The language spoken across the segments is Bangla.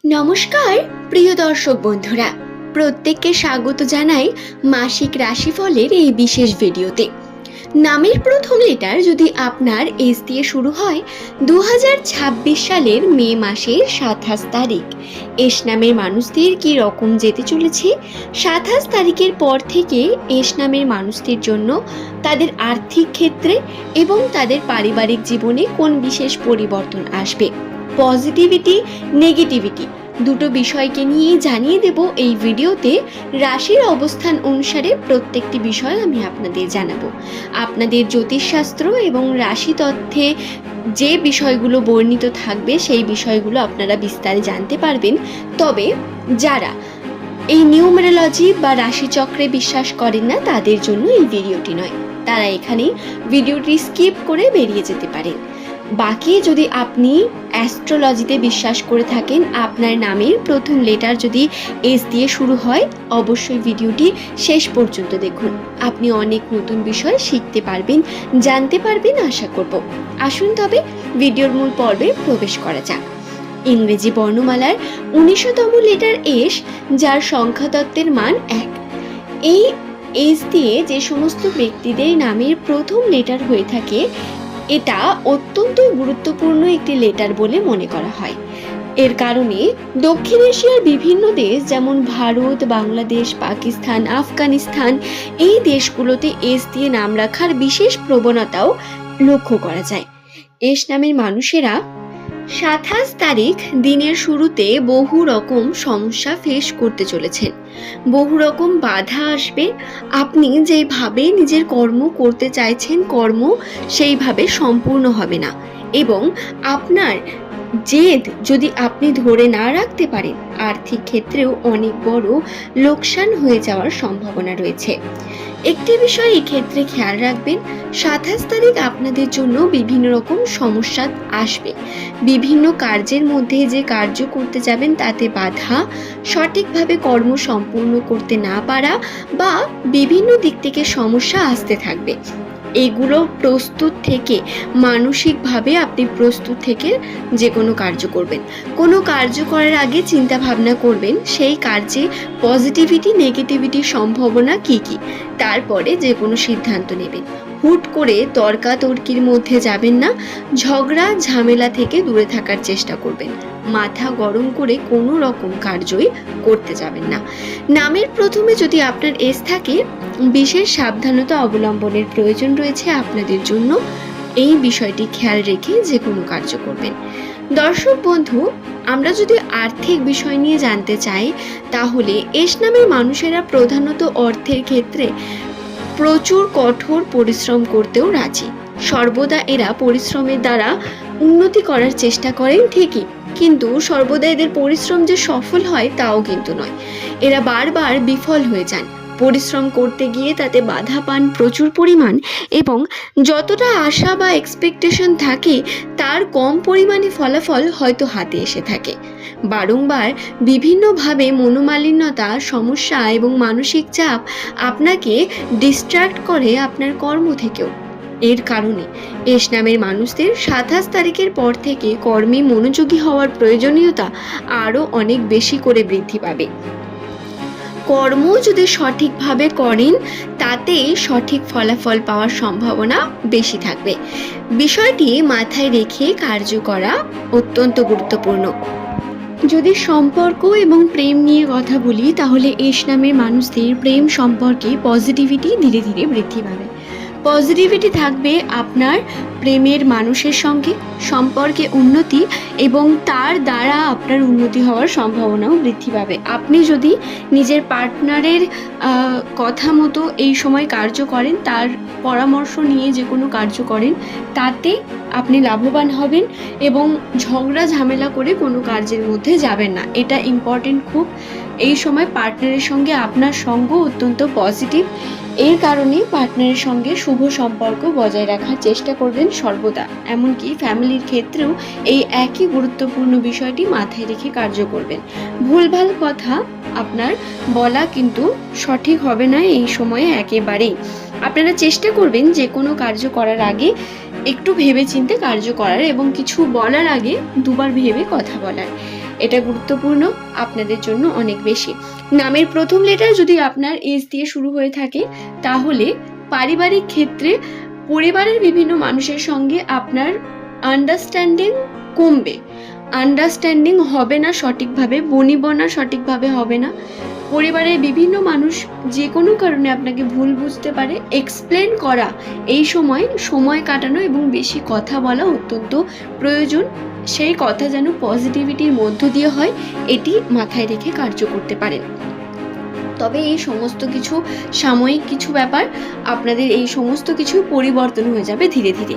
নমস্কার প্রিয় দর্শক বন্ধুরা, প্রত্যেককে স্বাগত জানাই মাসিক রাশিফলের এই বিশেষ ভিডিওতে। নামের প্রথম লেটার যদি আপনার এস দিয়ে শুরু হয় 2026 সালের মে মাসের 27 তারিখ, এস নামের মানুষদের কি রকম যেতে চলেছে? 27 তারিখের পর থেকে এস নামের মানুষদের জন্য তাদের আর্থিক ক্ষেত্রে এবং তাদের পারিবারিক জীবনে কোন বিশেষ পরিবর্তন আসবে, পজিটিভিটি নেগেটিভিটি দুটো বিষয়কে নিয়ে জানিয়ে দেব এই ভিডিওতে। রাশির অবস্থান অনুসারে প্রত্যেকটি বিষয় আমি আপনাদের জানাবো। আপনাদের জ্যোতিষশাস্ত্র এবং রাশি তত্ত্বে যে বিষয়গুলো বর্ণিত থাকবে সেই বিষয়গুলো আপনারা বিস্তারে জানতে পারবেন। তবে যারা এই নিউমেরোলজি বা রাশিচক্রে বিশ্বাস করেন না তাদের জন্য এই ভিডিওটি নয়, তারা এখানে ভিডিওটি স্কিপ করে বেরিয়ে যেতে পারেন। বাকি যদি আপনি অ্যাস্ট্রোলজিতে বিশ্বাস করে থাকেন, আপনার নামের প্রথম লেটার যদি এস দিয়ে শুরু হয়, অবশ্যই ভিডিওটি শেষ পর্যন্ত দেখুন। আপনি অনেক নতুন বিষয় শিখতে পারবেন, জানতে পারবেন আশা করব। আসুন তবে ভিডিওর মূল পর্বে প্রবেশ করা যাক। ইংরেজি বর্ণমালার 19তম লেটার এস, যার সংখ্যাতত্ত্বের মান 1। এই এস দিয়ে যে সমস্ত ব্যক্তিদের নামের প্রথম লেটার হয়ে থাকে, এটা অত্যন্ত গুরুত্বপূর্ণ একটি লেটার বলে মনে করা হয়। এর কারণে দক্ষিণ এশিয়ার বিভিন্ন দেশ যেমন ভারত, বাংলাদেশ, পাকিস্তান, আফগানিস্তান এই দেশগুলোতে এস দিয়ে নাম রাখার বিশেষ প্রবণতাও লক্ষ্য করা যায়। এস নামের মানুষেরা 27 তারিখ দিনের শুরুতে বহু রকম সমস্যা ফেস করতে চলেছেন, বহু রকম বাধা আসবে। আপনি যেভাবে নিজের কর্ম করতে চাইছেন, কর্ম সেইভাবে সম্পূর্ণ হবে না, এবং আপনার জেদ যদি আপনি ধরে না রাখতে পারেন, আর্থিক ক্ষেত্রেও অনেক বড় লোকসান হয়ে যাওয়ার সম্ভাবনা রয়েছে। একটি বিষয় এই ক্ষেত্রে খেয়াল রাখবেন, 27 তারিখ আপনাদের জন্য বিভিন্ন রকম সমস্যা আসবে। বিভিন্ন কার্যের মধ্যে যে কার্য করতে যাবেন তাতে বাধা, সঠিকভাবে কর্ম সম্পূর্ণ করতে না পারা বা বিভিন্ন দিক থেকে সমস্যা আসতে থাকবে। এগুলো প্রস্তুত থেকে, মানসিকভাবে আপনি প্রস্তুত থেকে যে কোনো কার্য করবেন। কোনো কার্য করার আগে চিন্তা ভাবনা করবেন সেই কার্যে পজিটিভিটি নেগেটিভিটির সম্ভাবনা কি কি, তারপরে যে কোনো সিদ্ধান্ত নেবেন। হুট করে তর্কাতর্কির মধ্যে যাবেন না, ঝগড়া ঝামেলা থেকে দূরে থাকার চেষ্টা করবেন। মাথা গরম করে কোনো রকম কার্যই করতে যাবেন না। নামের প্রথমে যদি আপনার এস থাকে, বিশেষ সাবধানতা অবলম্বনের প্রয়োজন রয়েছে আপনাদের জন্য। এই বিষয়টি খেয়াল রেখে যে কোনো কার্য করবেন। দর্শক বন্ধু, আমরা যদি আর্থিক বিষয় নিয়ে জানতে চাই, তাহলে এস নামের মানুষেরা প্রধানত অর্থের ক্ষেত্রে প্রচুর কঠোর পরিশ্রম করতেও রাজি। সর্বদা এরা পরিশ্রমের দ্বারা উন্নতি করার চেষ্টা করেন ঠিকই, কিন্তু সর্বদা এদের পরিশ্রম যে সফল হয় তাও কিন্তু নয়। এরা বারবার বিফল হয়ে যান। পরিশ্রম করতে গিয়ে তাতে বাধা পান প্রচুর পরিমাণ, এবং যতটা আশা বা এক্সপেকটেশন থাকে তার কম পরিমাণে ফলাফল হয়তো হাতে এসে থাকে। বারংবার বিভিন্নভাবে মনোমালিন্যতা, সমস্যা এবং মানসিক চাপ আপনাকে ডিস্ট্র্যাক্ট করে আপনার কর্ম থেকেও। এর কারণে এস নামের মানুষদের 27 তারিখের পর থেকে কর্মে মনোযোগী হওয়ার প্রয়োজনীয়তা আরও অনেক বেশি করে বৃদ্ধি পাবে। কর্ম যদি সঠিকভাবে করেন তাতে সঠিক ফলাফল পাওয়ার সম্ভাবনা বেশি থাকবে। বিষয়টি মাথায় রেখে কার্য করা অত্যন্ত গুরুত্বপূর্ণ। যদি সম্পর্ক এবং প্রেম নিয়ে কথা বলি, তাহলে এস নামের মানুষদের প্রেম সম্পর্কে পজিটিভিটি ধীরে ধীরে বৃদ্ধি পাবে। পজিটিভিটি থাকবে আপনার প্রেমের মানুষের সঙ্গে, সম্পর্কে উন্নতি এবং তার দ্বারা আপনার উন্নতি হওয়ার সম্ভাবনাও বৃদ্ধি পাবে। আপনি যদি নিজের পার্টনারের কথা মতো এই সময় কার্য করেন, তার পরামর্শ নিয়ে যে কোনো কার্য করেন, তাতে আপনি লাভবান হবেন এবং ঝগড়া ঝামেলা করে কোনো কার্যের মধ্যে যাবেন না। এটা ইম্পর্টেন্ট খুব। এই সময় পার্টনারের সঙ্গে আপনার সঙ্গ অত্যন্ত পজিটিভ। এর কারণে পার্টনারের সঙ্গে শুভ সম্পর্ক বজায় রাখার চেষ্টা করবেন সর্বদা। এমনকি ফ্যামিলির ক্ষেত্রেও এই একই গুরুত্বপূর্ণ বিষয়টি মাথায় রেখে কার্য করবেন। ভুলভাল কথা আপনার বলা কিন্তু সঠিক হবে না এই সময়ে একেবারেই। আপনারা চেষ্টা করবেন যে কোনো কার্য করার আগে একটু ভেবেচিন্তে কার্য করার এবং কিছু বলার আগে দুবার ভেবে কথা বলার। এটা গুরুত্বপূর্ণ আপনাদের জন্য অনেক বেশি। নামের প্রথম লেটার যদি আপনার এস দিয়ে শুরু হয়ে থাকে তাহলে পারিবারিক ক্ষেত্রে পরিবারের বিভিন্ন মানুষের সঙ্গে আপনার আন্ডারস্ট্যান্ডিং কমবে, আন্ডারস্ট্যান্ডিং হবে না সঠিকভাবে, বনিবনা সঠিকভাবে হবে না। পরিবারের বিভিন্ন মানুষ যে কোনো কারণে আপনাকে ভুল বুঝতে পারে। এক্সপ্লেন করা এই সময় কাটানো এবং বেশি কথা বলা অত্যন্ত প্রয়োজন। সেই কথা যেন পজিটিভিটির মধ্য দিয়ে হয়, এটি মাথায় রেখে কার্য করতে পারেন। তবে এই সমস্ত কিছু সাময়িক কিছু ব্যাপার, আপনাদের এই সমস্ত কিছু পরিবর্তন হয়ে যাবে ধীরে ধীরে।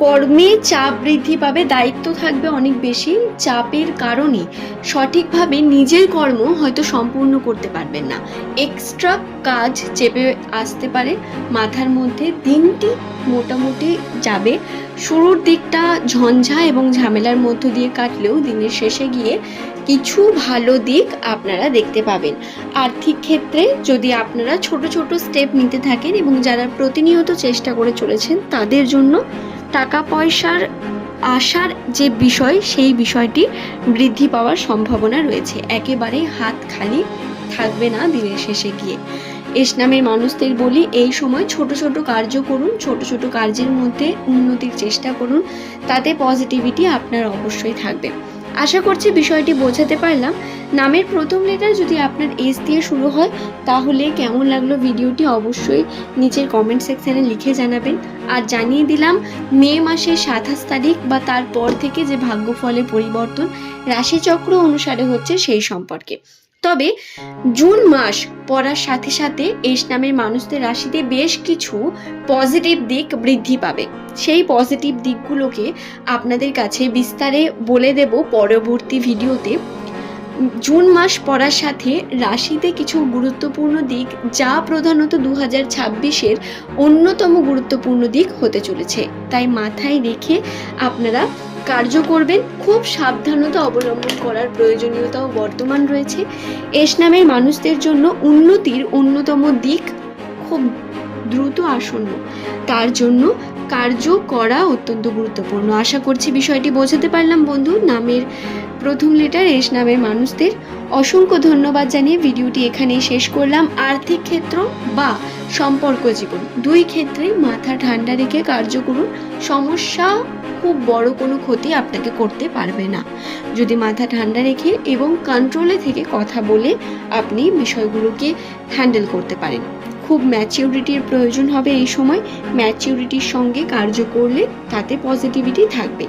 কর্মে চাপ বৃদ্ধি পাবে, দায়িত্ব থাকবে অনেক বেশি, চাপের কারণে সঠিকভাবে নিজের কর্ম হয়তো সম্পূর্ণ করতে পারবেন না, এক্সট্রা কাজ চেপে আসতে পারে মাথার মধ্যে। দিনটি মোটামুটি যাবে, শুরুর দিকটা ঝঞ্ঝা এবং ঝামেলার মধ্য দিয়ে কাটলেও দিনের শেষে গিয়ে কিছু ভালো দিক আপনারা দেখতে পাবেন। আর্থিক ক্ষেত্রে যদি আপনারা ছোট ছোট স্টেপ নিতে থাকেন এবং যারা প্রতিনিয়ত চেষ্টা করে চলেছেন তাদের জন্য টাকা পয়সার আসার যে বিষয়, সেই বিষয়টি বৃদ্ধি পাওয়ার সম্ভাবনা রয়েছে। একেবারে হাত খালি থাকবে না দিনের শেষে গিয়ে। এস নামের মানুষদের বলি, এই সময় ছোট ছোট কার্য করুন, ছোট ছোট কার্যের মধ্যে উন্নতির চেষ্টা করুন, তাতে পজিটিভিটি আপনার অবশ্যই থাকবে। আশা করছি বিষয়টি বোঝাতে পারলাম। নামের প্রথম লেটার যদি আপনার এস দিয়ে শুরু হয় তাহলে কেমন লাগলো ভিডিওটি অবশ্যই নিচের কমেন্ট সেকশনে লিখে জানাবেন। আর জানিয়ে দিলাম মে মাসের 27 তারিখ বা তারপর থেকে যে ভাগ্যফলে পরিবর্তন রাশিচক্র অনুসারে হচ্ছে সেই সম্পর্কে। তবে জুন মাস পড়ার সাথে সাথে এস নামের মানুষদের রাশিতে বেশ কিছু পজিটিভ দিক বৃদ্ধি পাবে। সেই পজিটিভ দিকগুলোকে আপনাদের কাছে বিস্তারে বলে দেব পরবর্তী ভিডিওতে। জুন মাস পড়ার সাথে রাশিতে কিছু গুরুত্বপূর্ণ দিক, যা প্রধানত 2026-এর অন্যতম গুরুত্বপূর্ণ দিক হতে চলেছে, তাই মাথায় রেখে আপনারা কার্য করবেন। খুব সাবধানতা অবলম্বন করার প্রয়োজনীয়তাও বর্তমান রয়েছে। এস নামের মানুষদের জন্য উন্নতির অন্যতম দিক খুব দ্রুত আসন্ন, তার জন্য কার্য করা অত্যন্ত গুরুত্বপূর্ণ। আশা করছি বিষয়টি বোঝাতে পারলাম বন্ধু। নামের প্রথম লেটার এস নামের মানুষদের অসংখ্য ধন্যবাদ জানিয়ে ভিডিওটি এখানেই শেষ করলাম। আর্থিক ক্ষেত্র বা সম্পর্ক জীবন দুই ক্ষেত্রেই মাথা ঠান্ডা রেখে কার্য করুন। সমস্যা খুব বড় কোনো ক্ষতি আপনাকে করতে পারবে না যদি মাথা ঠান্ডা রেখে এবং কন্ট্রোলে থেকে কথা বলে আপনি বিষয়গুলোকে হ্যান্ডেল করতে পারেন। খুব ম্যাচিউরিটির প্রয়োজন হবে এই সময়। ম্যাচিউরিটির সঙ্গে কার্য করলে তাতে পজিটিভিটি থাকবে।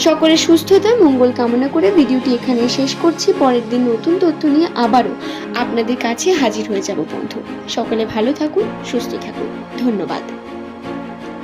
সকলের সুস্থতা মঙ্গল কামনা করে ভিডিওটি এখানে শেষ করছি। পরের দিন নতুন তথ্য নিয়ে আবারও আপনাদের কাছে হাজির হয়ে যাব বন্ধু। সকলে ভালো থাকুন, সুস্থ থাকুন। ধন্যবাদ।